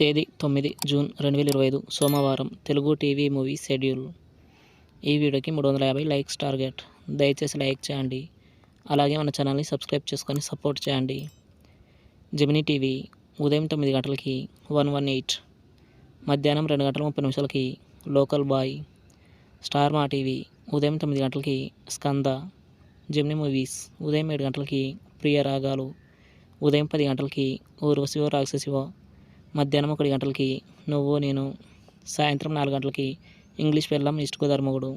తేదీ 9 జూన్ 2025 సోమవారం. Telugu TV movie schedule. ఈ వీడియోకి 350 లైక్స్ టార్గెట్. దయచేసి లైక్ చేయండి. అలాగే మన ఛానల్ని సబ్స్క్రైబ్ చేసుకొని సపోర్ట్ చేయండి. జెమినీ టీవీ ఉదయం 9 గంటలకి 118, మధ్యాహ్నం 2 గంటల 30 నిమిషాలకి లోకల్ బాయ్. స్టార్ మా టీవీ ఉదయం 9 గంటలకి స్కంద. జెమినీ మూవీస్ ఉదయం 7 గంటలకి ప్రియ రాగాలు. ఉదయం 10 గంటలకి ఊర్వశివో రాక్షసివో. మధ్యాహ్నం 1 గంటలకి నువ్వు నేను. సాయంత్రం 4 గంటలకి ఇంగ్లీష్ పెళ్ళం ఈస్ట్ గోదావరి మొగుడు.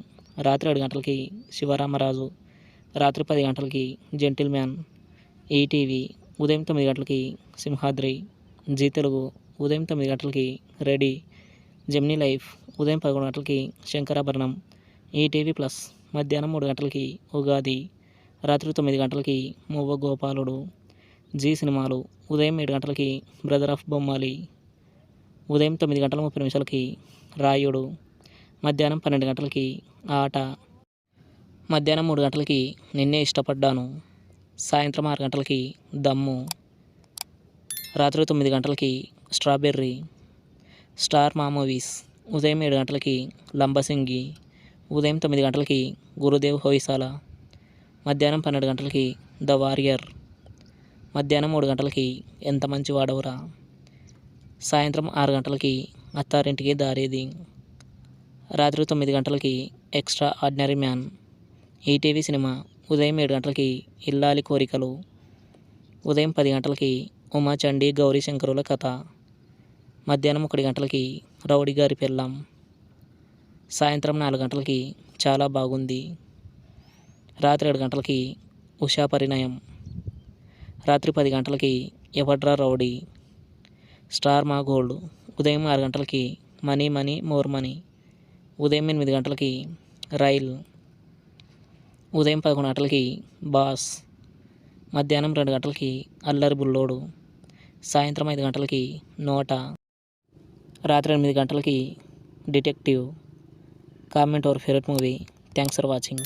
రాత్రి 7 గంటలకి శివరామరాజు. రాత్రి 10 గంటలకి జెంటిల్ మ్యాన్. ఈటీవీ ఉదయం 9 గంటలకి సింహాద్రి. జీ తెలుగు ఉదయం 9 గంటలకి రెడీ. జెమినీ లైఫ్ ఉదయం 11 గంటలకి శంకరాభరణం. ఈటీవీ ప్లస్ మధ్యాహ్నం 3 గంటలకి ఉగాది. రాత్రి 9 గంటలకి మువ్వ గోపాలుడు. జీ సినిమాలు ఉదయం 7 గంటలకి బ్రదర్ ఆఫ్ బొమ్మాలి. ఉదయం 9 గంటల 30 నిమిషాలకి రాయుడు. మధ్యాహ్నం 12 గంటలకి ఆట. మధ్యాహ్నం 3 గంటలకి నిన్నే ఇష్టపడ్డాను. సాయంత్రం 6 గంటలకి దమ్ము. రాత్రి 9 గంటలకి స్ట్రాబెర్రీ. స్టార్ మా మూవీస్ ఉదయం 7 గంటలకి లంబసింగి. ఉదయం 9 గంటలకి గురుదేవ్ హోయిసాల. మధ్యాహ్నం 12 గంటలకి ద వారియర్. మధ్యాహ్నం 3 గంటలకి ఎంత మంచి వాడవురా. సాయంత్రం 6 గంటలకి అత్తారింటికి దారేది. రాత్రి 9 గంటలకి extra ordinary man. ETV cinema ఉదయం 7 గంటలకి ఇల్లాలి కోరికలు. ఉదయం 10 గంటలకి ఉమా చండీ గౌరీ శంకరుల కథ. మధ్యాహ్నం 1 గంటలకి రౌడీ గారి పెళ్ళాం. సాయంత్రం 4 గంటలకి చాలా బాగుంది. రాత్రి 7 గంటలకి ఉషా పరిణయం. రాత్రి 10 గంటలకి ఎవడ్రా రౌడీ. స్టార్ మా గోల్డ్ ఉదయం 6 గంటలకి మనీ మనీ మోర్ మనీ. ఉదయం 8 గంటలకి రైల్. ఉదయం 11 గంటలకి బాస్. మధ్యాహ్నం 2 గంటలకి అల్లరి బుల్లోడు. సాయంత్రం 5 గంటలకి నోట. రాత్రి 8 గంటలకి detective. Comment our favourite movie. Thanks for watching.